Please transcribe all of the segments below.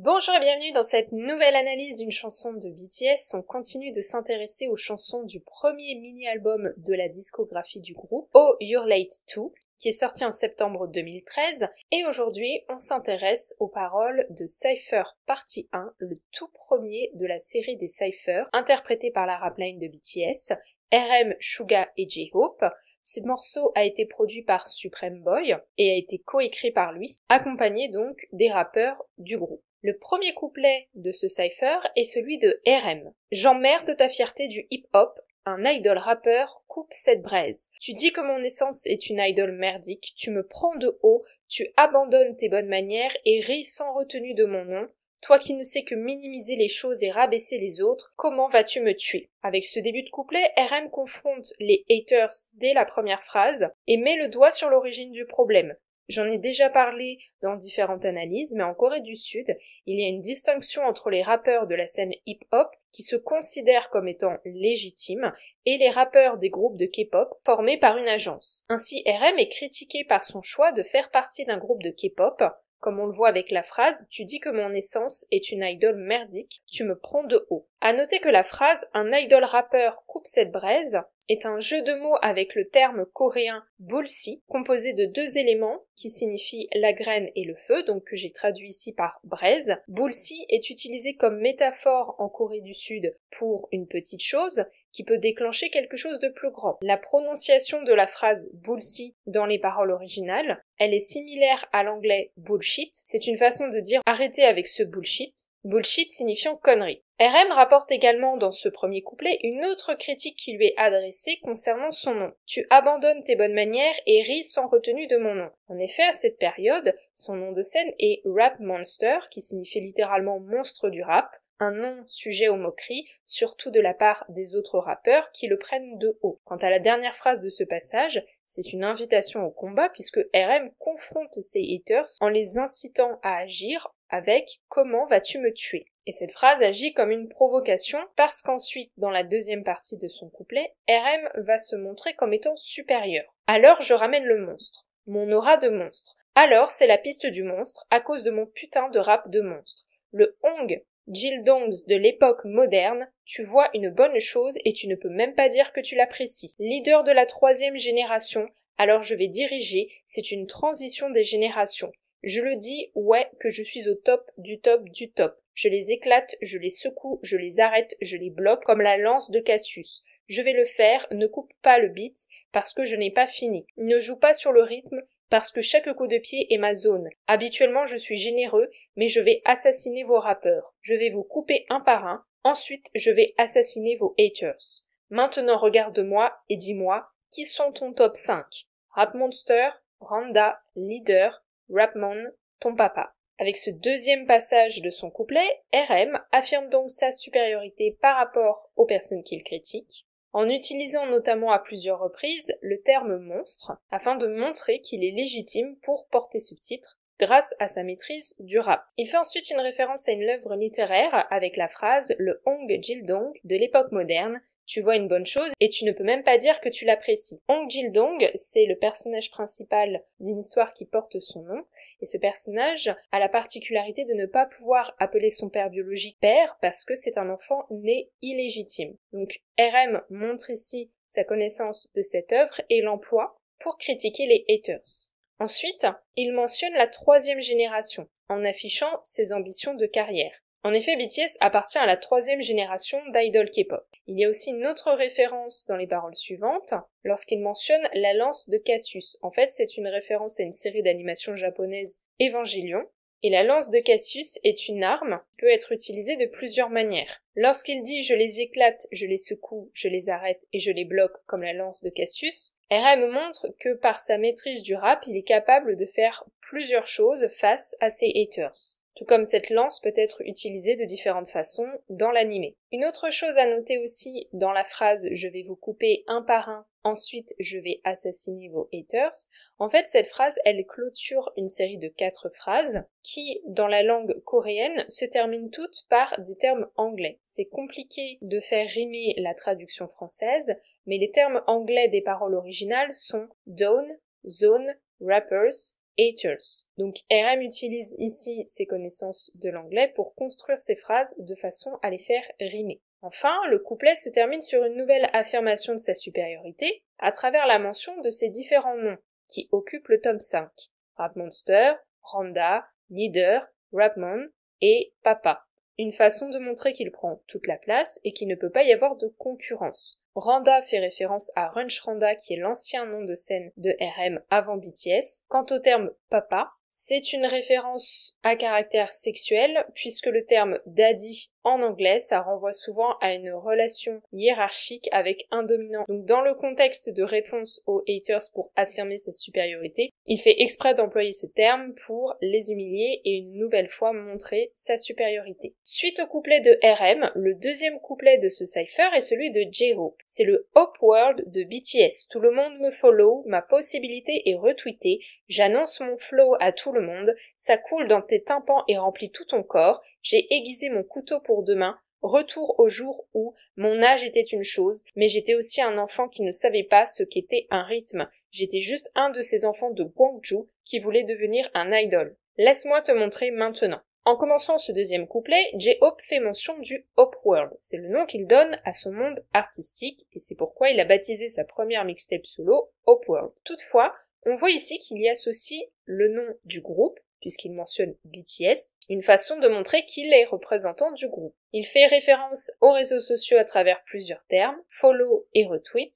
Bonjour et bienvenue dans cette nouvelle analyse d'une chanson de BTS. On continue de s'intéresser aux chansons du premier mini-album de la discographie du groupe, Oh You're Late Too, qui est sorti en septembre 2013. Et aujourd'hui, on s'intéresse aux paroles de Cypher Partie 1, le tout premier de la série des Cypher, interprété par la rapline de BTS, RM, Suga et J-Hope. Ce morceau a été produit par Supreme Boy et a été coécrit par lui, accompagné donc des rappeurs du groupe. Le premier couplet de ce cypher est celui de RM. J'emmerde ta fierté du hip-hop, un idol rappeur coupe cette braise. Tu dis que mon essence est une idole merdique, tu me prends de haut, tu abandonnes tes bonnes manières et ris sans retenue de mon nom. Toi qui ne sais que minimiser les choses et rabaisser les autres, comment vas-tu me tuer? Avec ce début de couplet, RM confronte les haters dès la première phrase et met le doigt sur l'origine du problème. J'en ai déjà parlé dans différentes analyses, mais en Corée du Sud, il y a une distinction entre les rappeurs de la scène hip-hop qui se considèrent comme étant légitimes et les rappeurs des groupes de K-pop formés par une agence. Ainsi, RM est critiqué par son choix de faire partie d'un groupe de K-pop, comme on le voit avec la phrase « Tu dis que mon essence est une idole merdique, tu me prends de haut ». À noter que la phrase « Un idol rappeur coupe cette braise » est un jeu de mots avec le terme coréen bulsi, composé de deux éléments qui signifient la graine et le feu, donc que j'ai traduit ici par braise. Bulsi est utilisé comme métaphore en Corée du Sud pour une petite chose qui peut déclencher quelque chose de plus grand. La prononciation de la phrase bulsi dans les paroles originales, elle est similaire à l'anglais bullshit. C'est une façon de dire arrêtez avec ce bullshit. Bullshit signifiant connerie. RM rapporte également dans ce premier couplet une autre critique qui lui est adressée concernant son nom. Tu abandonnes tes bonnes manières et ris sans retenue de mon nom. En effet, à cette période, son nom de scène est Rap Monster, qui signifie littéralement monstre du rap, un nom sujet aux moqueries, surtout de la part des autres rappeurs qui le prennent de haut. Quant à la dernière phrase de ce passage, c'est une invitation au combat puisque RM confronte ses haters en les incitant à agir avec « Comment vas-tu me tuer ?» Et cette phrase agit comme une provocation parce qu'ensuite, dans la deuxième partie de son couplet, RM va se montrer comme étant supérieur. Alors je ramène le monstre, mon aura de monstre. Alors c'est la piste du monstre à cause de mon putain de rap de monstre. Le Hong Jildongs de l'époque moderne, tu vois une bonne chose et tu ne peux même pas dire que tu l'apprécies. Leader de la 3e génération, alors je vais diriger, c'est une transition des générations. Je le dis, ouais, que je suis au top du top du top. Je les éclate, je les secoue, je les arrête, je les bloque comme la lance de Cassius. Je vais le faire, ne coupe pas le beat, parce que je n'ai pas fini. Ne joue pas sur le rythme, parce que chaque coup de pied est ma zone. Habituellement, je suis généreux, mais je vais assassiner vos rappeurs. Je vais vous couper un par un, ensuite je vais assassiner vos haters. Maintenant regarde-moi et dis-moi, qui sont ton top 5? Rap Monster, Randa, Leader, Rapmon, ton papa. Avec ce deuxième passage de son couplet, RM affirme donc sa supériorité par rapport aux personnes qu'il critique, en utilisant notamment à plusieurs reprises le terme monstre, afin de montrer qu'il est légitime pour porter ce titre, grâce à sa maîtrise du rap. Il fait ensuite une référence à une œuvre littéraire avec la phrase « Le Hong Jildong de l'époque moderne », tu vois une bonne chose et tu ne peux même pas dire que tu l'apprécies. Hong Jildong, c'est le personnage principal d'une histoire qui porte son nom, et ce personnage a la particularité de ne pas pouvoir appeler son père biologique père parce que c'est un enfant né illégitime. Donc RM montre ici sa connaissance de cette œuvre et l'emploie pour critiquer les haters. Ensuite, il mentionne la 3e génération, en affichant ses ambitions de carrière. En effet, BTS appartient à la 3e génération d'idoles K-pop. Il y a aussi une autre référence dans les paroles suivantes, lorsqu'il mentionne la lance de Cassius. En fait, c'est une référence à une série d'animation japonaise Evangelion, et la lance de Cassius est une arme qui peut être utilisée de plusieurs manières. Lorsqu'il dit « je les éclate, je les secoue, je les arrête et je les bloque comme la lance de Cassius », RM montre que par sa maîtrise du rap, il est capable de faire plusieurs choses face à ses haters. Tout comme cette lance peut être utilisée de différentes façons dans l'anime. Une autre chose à noter aussi dans la phrase « je vais vous couper un par un, ensuite je vais assassiner vos haters », en fait cette phrase elle clôture une série de 4 phrases qui, dans la langue coréenne, se terminent toutes par des termes anglais. C'est compliqué de faire rimer la traduction française, mais les termes anglais des paroles originales sont « down »,« zone »,« rappers » haters. Donc RM utilise ici ses connaissances de l'anglais pour construire ses phrases de façon à les faire rimer. Enfin, le couplet se termine sur une nouvelle affirmation de sa supériorité à travers la mention de ses différents noms qui occupent le tome 5. Rap Monster, Randa, Leader, Rapmon et Papa. Une façon de montrer qu'il prend toute la place et qu'il ne peut pas y avoir de concurrence. Randa fait référence à Runch Randa qui est l'ancien nom de scène de RM avant BTS. Quant au terme Papa, c'est une référence à caractère sexuel puisque le terme daddy en anglais, ça renvoie souvent à une relation hiérarchique avec un dominant. Donc dans le contexte de réponse aux haters pour affirmer sa supériorité, il fait exprès d'employer ce terme pour les humilier et une nouvelle fois montrer sa supériorité. Suite au couplet de RM, le deuxième couplet de ce cypher est celui de J-Hope. C'est le Hope World de BTS. Tout le monde me follow, ma possibilité est retweetée, j'annonce mon flow à tout le monde, ça coule dans tes tympans et remplit tout ton corps, j'ai aiguisé mon couteau pour demain, retour au jour où mon âge était une chose, mais j'étais aussi un enfant qui ne savait pas ce qu'était un rythme. J'étais juste un de ces enfants de Gwangju qui voulait devenir un idol. Laisse-moi te montrer maintenant. En commençant ce deuxième couplet, J-Hope fait mention du Hope World. C'est le nom qu'il donne à son monde artistique et c'est pourquoi il a baptisé sa première mixtape solo Hope World. Toutefois, on voit ici qu'il y associe le nom du groupe puisqu'il mentionne BTS, une façon de montrer qu'il est représentant du groupe. Il fait référence aux réseaux sociaux à travers plusieurs termes, follow et retweet,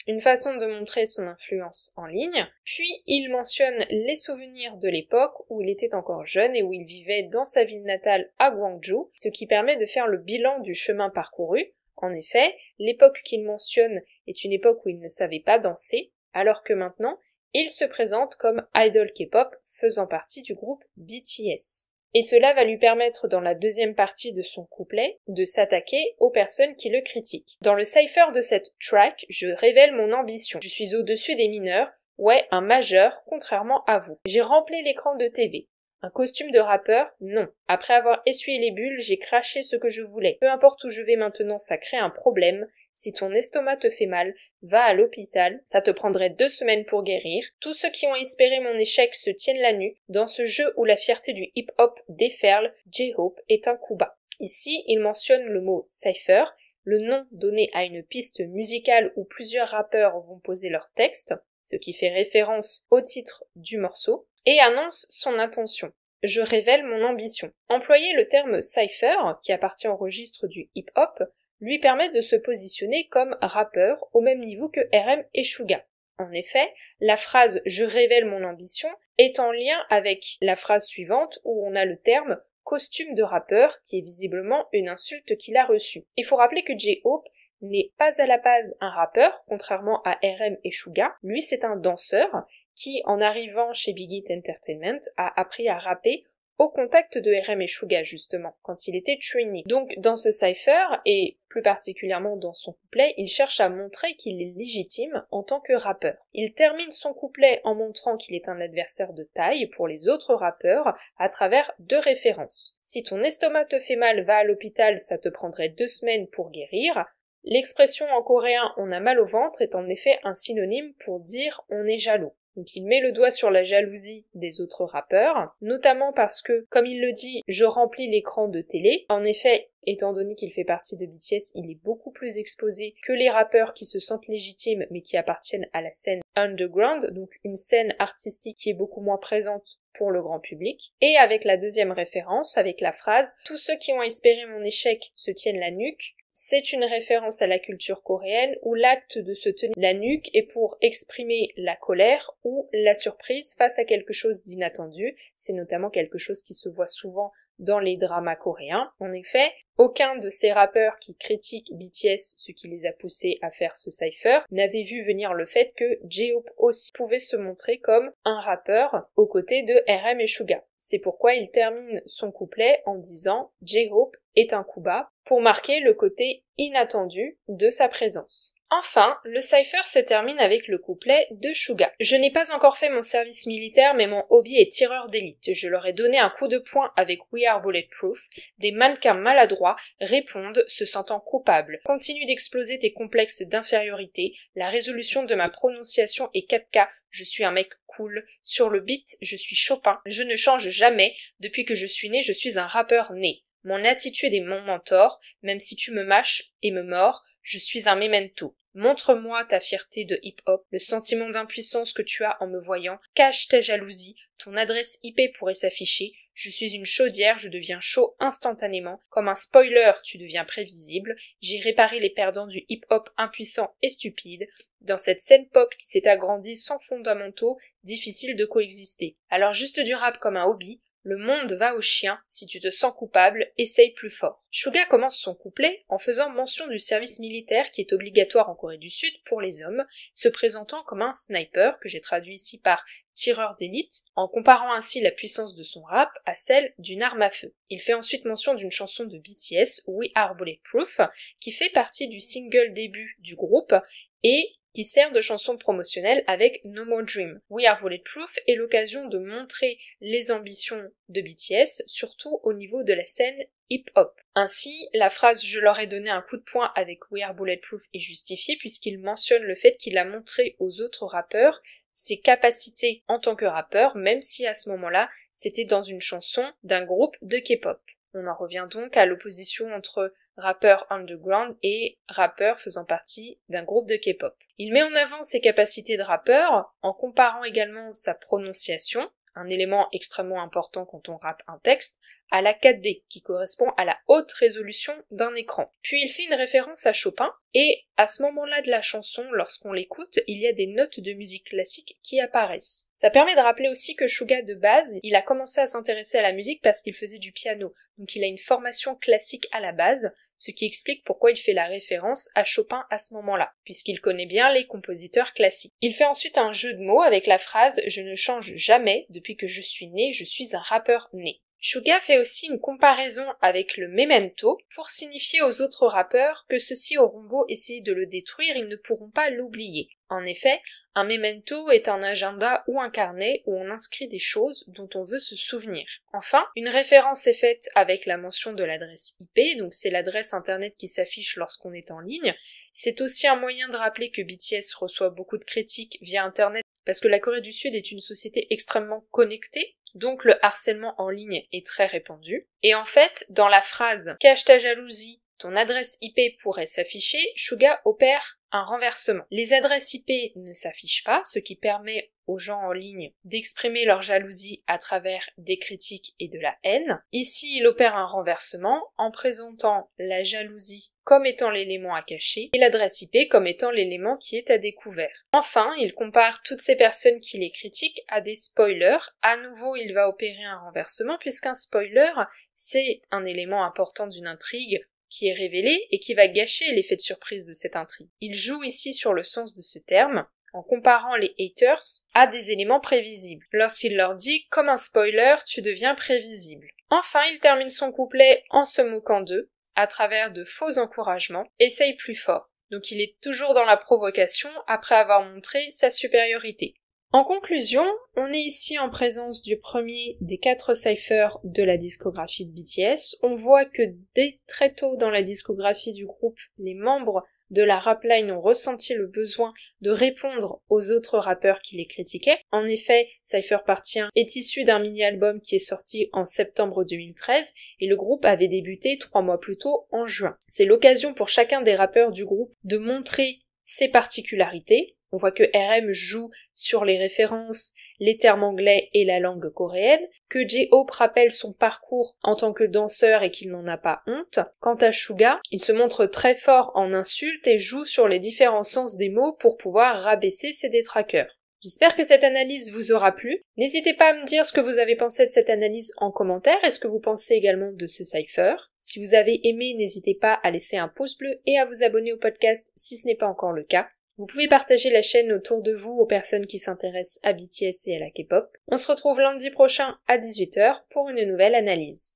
une façon de montrer son influence en ligne, puis il mentionne les souvenirs de l'époque où il était encore jeune et où il vivait dans sa ville natale à Gwangju, ce qui permet de faire le bilan du chemin parcouru. En effet, l'époque qu'il mentionne est une époque où il ne savait pas danser, alors que maintenant, il se présente comme idol K-pop faisant partie du groupe BTS. Et cela va lui permettre dans la deuxième partie de son couplet de s'attaquer aux personnes qui le critiquent. Dans le cypher de cette track, je révèle mon ambition. Je suis au-dessus des mineurs, ouais, un majeur, contrairement à vous. J'ai rempli l'écran de TV. Un costume de rappeur? Non. Après avoir essuyé les bulles, j'ai craché ce que je voulais. Peu importe où je vais maintenant, ça crée un problème. Si ton estomac te fait mal, va à l'hôpital, ça te prendrait 2 semaines pour guérir. Tous ceux qui ont espéré mon échec se tiennent la nuque. Dans ce jeu où la fierté du hip-hop déferle, J-Hope est un coup bas. Ici, il mentionne le mot cypher, le nom donné à une piste musicale où plusieurs rappeurs vont poser leur texte, ce qui fait référence au titre du morceau, et annonce son intention. Je révèle mon ambition. Employer le terme cypher, qui appartient au registre du hip-hop, lui permet de se positionner comme rappeur au même niveau que RM et Suga. En effet, la phrase « je révèle mon ambition » est en lien avec la phrase suivante où on a le terme « costume de rappeur » qui est visiblement une insulte qu'il a reçue. Il faut rappeler que J-Hope n'est pas à la base un rappeur, contrairement à RM et Suga. Lui, c'est un danseur qui, en arrivant chez Big Hit Entertainment, a appris à rapper au contact de RM et Suga, justement, quand il était trainee. Donc, dans ce cypher, et plus particulièrement dans son couplet, il cherche à montrer qu'il est légitime en tant que rappeur. Il termine son couplet en montrant qu'il est un adversaire de taille pour les autres rappeurs à travers 2 références. Si ton estomac te fait mal, va à l'hôpital, ça te prendrait 2 semaines pour guérir. L'expression en coréen « on a mal au ventre » est en effet un synonyme pour dire « on est jaloux ». Donc il met le doigt sur la jalousie des autres rappeurs, notamment parce que, comme il le dit, je remplis l'écran de télé. En effet, étant donné qu'il fait partie de BTS, il est beaucoup plus exposé que les rappeurs qui se sentent légitimes mais qui appartiennent à la scène underground, donc une scène artistique qui est beaucoup moins présente pour le grand public. Et avec la deuxième référence, avec la phrase « Tous ceux qui ont espéré mon échec se tiennent la nuque », c'est une référence à la culture coréenne où l'acte de se tenir la nuque est pour exprimer la colère ou la surprise face à quelque chose d'inattendu. C'est notamment quelque chose qui se voit souvent dans les dramas coréens. En effet, aucun de ces rappeurs qui critiquent BTS, ce qui les a poussés à faire ce cypher, n'avait vu venir le fait que J-Hope aussi pouvait se montrer comme un rappeur aux côtés de RM et Suga. C'est pourquoi il termine son couplet en disant « J-Hope est un coup bas » pour marquer le côté inattendu de sa présence. Enfin, le cypher se termine avec le couplet de Suga. Je n'ai pas encore fait mon service militaire, mais mon hobby est tireur d'élite. Je leur ai donné un coup de poing avec We Are Bulletproof. Des mannequins maladroits répondent, se sentant coupables. Continue d'exploser tes complexes d'infériorité. La résolution de ma prononciation est 4K. Je suis un mec cool. Sur le beat, je suis Chopin. Je ne change jamais. Depuis que je suis né, je suis un rappeur né. Mon attitude est mon mentor, même si tu me mâches et me mords, je suis un memento. Montre-moi ta fierté de hip-hop, le sentiment d'impuissance que tu as en me voyant, cache ta jalousie, ton adresse IP pourrait s'afficher, je suis une chaudière, je deviens chaud instantanément, comme un spoiler tu deviens prévisible, j'ai réparé les perdants du hip-hop impuissant et stupide, dans cette scène pop qui s'est agrandie sans fondamentaux, difficile de coexister. Alors juste du rap comme un hobby, le monde va au chien, si tu te sens coupable, essaye plus fort. Suga commence son couplet en faisant mention du service militaire qui est obligatoire en Corée du Sud pour les hommes, se présentant comme un sniper, que j'ai traduit ici par tireur d'élite, en comparant ainsi la puissance de son rap à celle d'une arme à feu. Il fait ensuite mention d'une chanson de BTS, We Are Bulletproof, qui fait partie du single début du groupe et qui sert de chanson promotionnelle avec No More Dream. We Are Bulletproof est l'occasion de montrer les ambitions de BTS, surtout au niveau de la scène hip-hop. Ainsi, la phrase « Je leur ai donné un coup de poing avec We Are Bulletproof » est justifiée puisqu'il mentionne le fait qu'il a montré aux autres rappeurs ses capacités en tant que rappeur, même si à ce moment-là, c'était dans une chanson d'un groupe de K-pop. On en revient donc à l'opposition entre rappeur underground et rappeur faisant partie d'un groupe de K-pop. Il met en avant ses capacités de rappeur en comparant également sa prononciation, un élément extrêmement important quand on rappe un texte, à la 4D, qui correspond à la haute résolution d'un écran. Puis il fait une référence à Chopin, et à ce moment-là de la chanson, lorsqu'on l'écoute, il y a des notes de musique classique qui apparaissent. Ça permet de rappeler aussi que Suga, de base, il a commencé à s'intéresser à la musique parce qu'il faisait du piano, donc il a une formation classique à la base, ce qui explique pourquoi il fait la référence à Chopin à ce moment-là, puisqu'il connaît bien les compositeurs classiques. Il fait ensuite un jeu de mots avec la phrase « Je ne change jamais, depuis que je suis né, je suis un rappeur né ». Suga fait aussi une comparaison avec le memento pour signifier aux autres rappeurs que ceux-ci auront beau essayer de le détruire, ils ne pourront pas l'oublier. En effet, un memento est un agenda ou un carnet où on inscrit des choses dont on veut se souvenir. Enfin, une référence est faite avec la mention de l'adresse IP, donc c'est l'adresse internet qui s'affiche lorsqu'on est en ligne. C'est aussi un moyen de rappeler que BTS reçoit beaucoup de critiques via internet parce que la Corée du Sud est une société extrêmement connectée, donc le harcèlement en ligne est très répandu. Et en fait, dans la phrase « Cache ta jalousie, ton adresse IP pourrait s'afficher », Suga opère un renversement. Les adresses IP ne s'affichent pas, ce qui permet aux gens en ligne d'exprimer leur jalousie à travers des critiques et de la haine. Ici, il opère un renversement en présentant la jalousie comme étant l'élément à cacher et l'adresse IP comme étant l'élément qui est à découvert. Enfin, il compare toutes ces personnes qui les critiquent à des spoilers. À nouveau, il va opérer un renversement puisqu'un spoiler, c'est un élément important d'une intrigue qui est révélé et qui va gâcher l'effet de surprise de cette intrigue. Il joue ici sur le sens de ce terme, en comparant les haters à des éléments prévisibles. Lorsqu'il leur dit « Comme un spoiler, tu deviens prévisible ». Enfin, il termine son couplet en se moquant d'eux, à travers de faux encouragements « Essaye plus fort ». Donc il est toujours dans la provocation après avoir montré sa supériorité. En conclusion, on est ici en présence du premier des 4 cyphers de la discographie de BTS. On voit que dès très tôt dans la discographie du groupe, les membres de la rapline ont ressenti le besoin de répondre aux autres rappeurs qui les critiquaient. En effet, Cypher Party 1 est issu d'un mini-album qui est sorti en septembre 2013 et le groupe avait débuté 3 mois plus tôt en juin. C'est l'occasion pour chacun des rappeurs du groupe de montrer ses particularités. On voit que RM joue sur les références, les termes anglais et la langue coréenne, que J-Hope rappelle son parcours en tant que danseur et qu'il n'en a pas honte. Quant à Suga, il se montre très fort en insultes et joue sur les différents sens des mots pour pouvoir rabaisser ses détraqueurs. J'espère que cette analyse vous aura plu. N'hésitez pas à me dire ce que vous avez pensé de cette analyse en commentaire et ce que vous pensez également de ce cypher. Si vous avez aimé, n'hésitez pas à laisser un pouce bleu et à vous abonner au podcast si ce n'est pas encore le cas. Vous pouvez partager la chaîne autour de vous aux personnes qui s'intéressent à BTS et à la K-pop. On se retrouve lundi prochain à 18h pour une nouvelle analyse.